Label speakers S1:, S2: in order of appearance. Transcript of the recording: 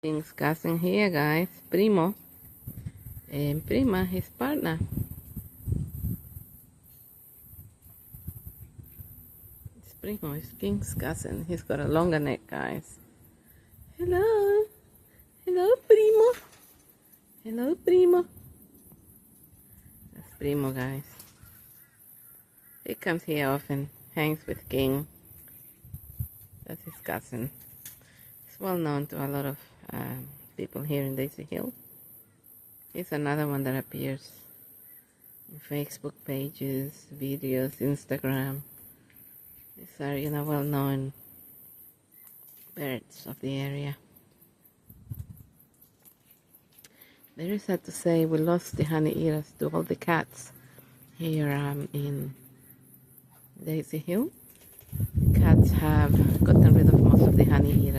S1: Things cousin here, guys. Primo. And Prima, his partner. It's Primo, it's King's cousin. He's got a longer neck, guys. Hello. Hello, Primo. Hello, Primo. That's Primo, guys. He comes here often, hangs with King. That's his cousin. It's well known to a lot of people here in Daisy Hill. He's another one that appears in Facebook pages, videos, Instagram. These are, well-known birds of the area. Very sad to say we lost the honey eaters to all the cats here in Daisy Hill. The cats have gotten rid of most of the honey eaters.